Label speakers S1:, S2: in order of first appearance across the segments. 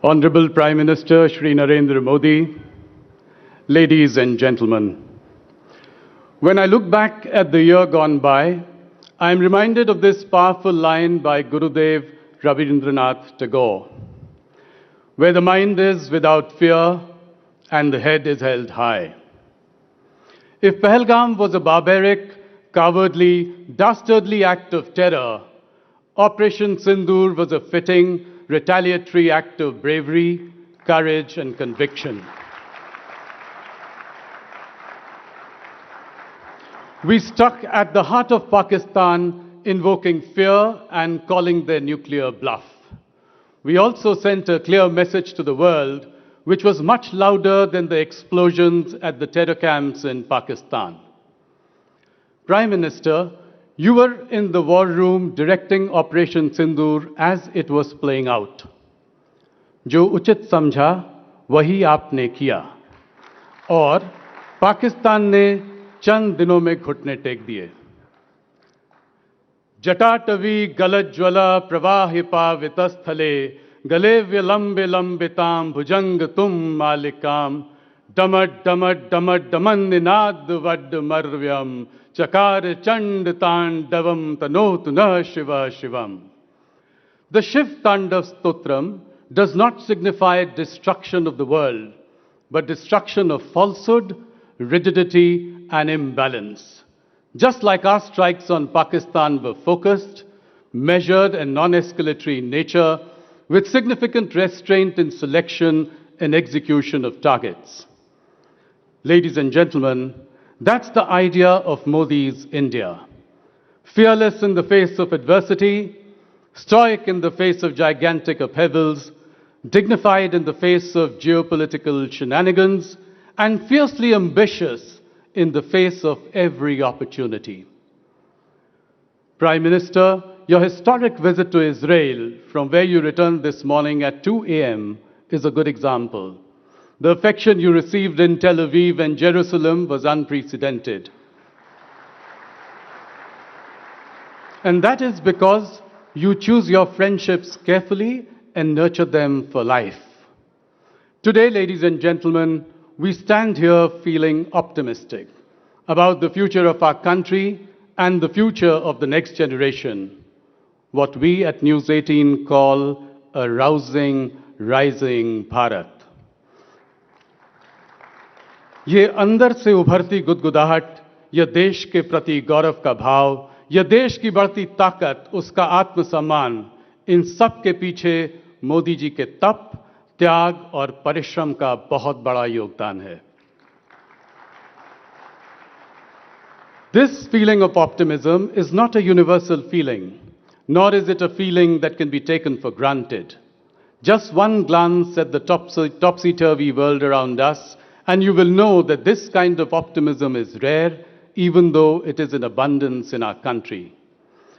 S1: Honorable Prime Minister Shri Narendra Modi, ladies and gentlemen, when I look back at the year gone by, I am reminded of this powerful line by Gurudev Rabindranath Tagore, where the mind is without fear and the head is held high. If Pahalgam was a barbaric, cowardly, dastardly act of terror, Operation Sindoor was a fitting, retaliatory act of bravery, courage, and conviction. We struck at the heart of Pakistan, invoking fear and calling their nuclear bluff. We also sent a clear message to the world, which was much louder than the explosions at the terror camps in Pakistan. Prime Minister, you were in the war room directing Operation Sindoor as it was playing out. जो उचित समझा वही आपने किया और पाकिस्तान ने चंद दिनों में घुटने टेक दिए. जटाटवी गलज्ज्वला प्रवाहिपा वितस्थले गले विलंबितां भुजंग तुम मालिकाम डमट डमट डमट डमन निनाद वड मर्व्यम चकार चंड तांडवम तनोत न Shiva Shivam. The Shiv Tandav Stotram does not signify destruction of the world, but destruction of falsehood, rigidity, and imbalance. Just like our strikes on Pakistan were focused, measured, and non-escalatory in nature, with significant restraint in selection and execution of targets. Ladies and gentlemen, that's the idea of Modi's India. Fearless in the face of adversity, stoic in the face of gigantic upheavals, dignified in the face of geopolitical shenanigans, and fiercely ambitious in the face of every opportunity. Prime Minister, your historic visit to Israel, from where you returned this morning at 2 a.m., is a good example. The affection you received in Tel Aviv and Jerusalem was unprecedented. And that is because you choose your friendships carefully and nurture them for life. Today, ladies and gentlemen, we stand here feeling optimistic about the future of our country and the future of the next generation, what we at News 18 call a rousing, rising Bharat. ये अंदर से उभरती गुदगुदाहट, यह देश के प्रति गौरव का भाव, यह देश की बढ़ती ताकत, उसका आत्मसम्मान, इन सब के पीछे मोदी जी के तप, त्याग और परिश्रम का बहुत बड़ा योगदान है. This feeling of optimism is not a universal feeling, nor is it a feeling that can be taken for granted. Just one glance at the topsy-turvy world around us, and you will know that this kind of optimism is rare, even though it is in abundance in our country.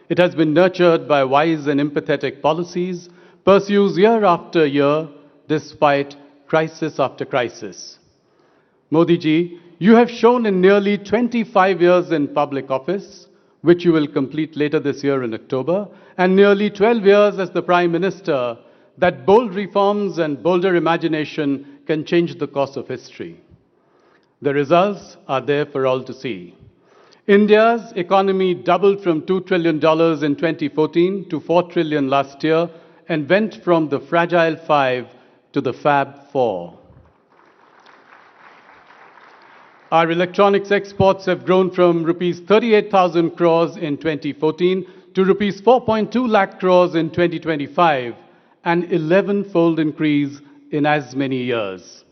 S1: It has been nurtured by wise and empathetic policies, pursues year after year, despite crisis after crisis. Modi ji, you have shown in nearly 25 years in public office, which you will complete later this year in October, and nearly 12 years as the Prime Minister, that bold reforms and bolder imagination can change the course of history. The results are there for all to see. India's economy doubled from $2 trillion in 2014 to $4 trillion last year and went from the fragile 5 to the Fab 4. Our electronics exports have grown from rupees 38,000 crores in 2014 to rupees 4.2 lakh crores in 2025, an 11-fold increase in as many years.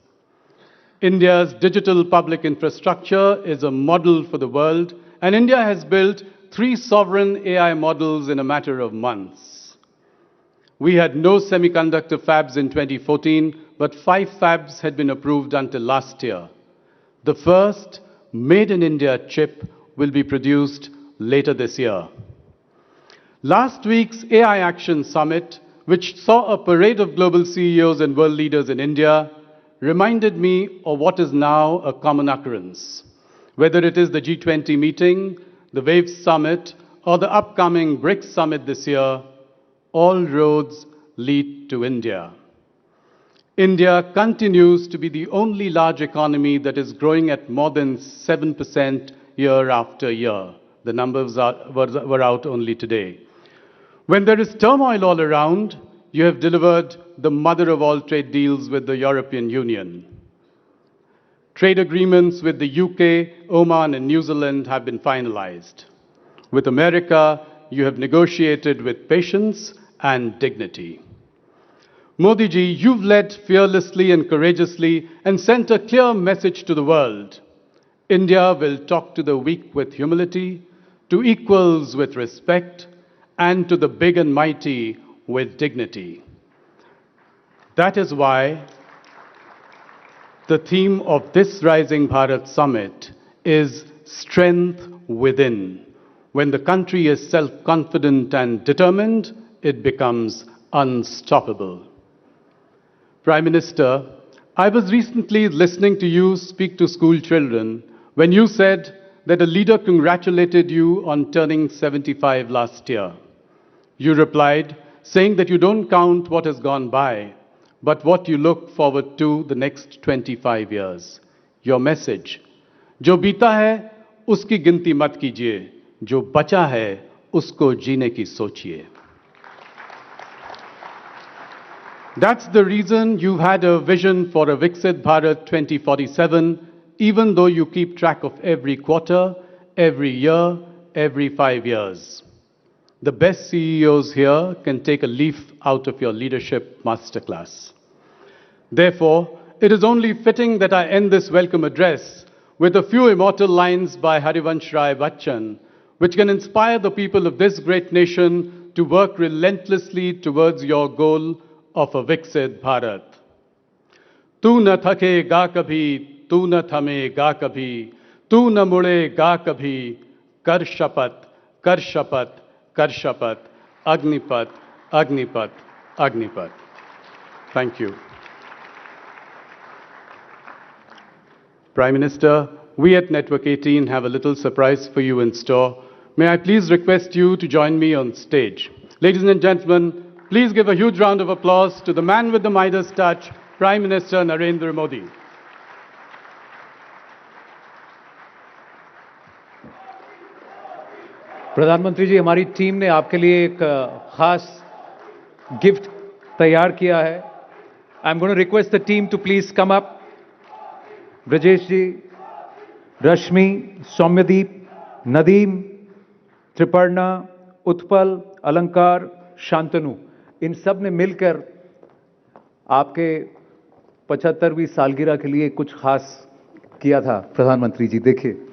S1: India's digital public infrastructure is a model for the world, and India has built 3 sovereign AI models in a matter of months. We had no semiconductor fabs in 2014, but 5 fabs had been approved until last year. The first Made in India chip will be produced later this year. Last week's AI Action Summit, which saw a parade of global CEOs and world leaders in India, reminded me of what is now a common occurrence. Whether it is the G20 meeting, the WAVE Summit, or the upcoming BRICS Summit this year, all roads lead to India. India continues to be the only large economy that is growing at more than 7% year after year. The numbers were out only today. When there is turmoil all around, you have delivered the mother of all trade deals with the European Union. Trade agreements with the UK, Oman, and New Zealand have been finalized. With America, you have negotiated with patience and dignity. Modi ji, you've led fearlessly and courageously and sent a clear message to the world. India will talk to the weak with humility, to equals with respect, and to the big and mighty with dignity. That is why the theme of this Rising Bharat Summit is Strength Within. When the country is self-confident and determined, it becomes unstoppable. Prime Minister, I was recently listening to you speak to school children when you said that a leader congratulated you on turning 75 last year. You replied, saying that you don't count what has gone by, but what you look forward to the next 25 years. Your message, जो बीता है उसकी गिनती मत कीजिए, जो बचा है उसको जीने की सोचिए. That's the reason you've had a vision for a Viksit Bharat 2047, even though you keep track of every quarter, every year, every 5 years. The best CEOs here can take a leaf out of your leadership masterclass. Therefore, it is only fitting that I end this welcome address with a few immortal lines by Harivansh Rai Bachchan, which can inspire the people of this great nation to work relentlessly towards your goal of a Viksit Bharat. तू न थकेगा कभी, तू न थमेगा कभी, तू न मुड़ेगा कभी, कर शपथ, कर शपथ, कर शपथ, Agnipath, Agnipath, Agnipath. Thank you. Prime Minister, we at Network 18 have a little surprise for you in store. May I please request you to join me on stage. Ladies and gentlemen, please give a huge round of applause to the man with the Midas touch, Prime Minister Narendra Modi.
S2: प्रधानमंत्री जी, हमारी team ने आपके लिए एक खास gift तैयार किया है. I am going to request the team to please come up. Brajesh ji, Rashmi, Soumyadeep, Nadeem, Triparna, Utpal, Alankar, Shantanu, इन सब ने मिलकर आपके 75वीं सालगिरह के लिए कुछ खास किया था. प्रधानमंत्री जी देखिए.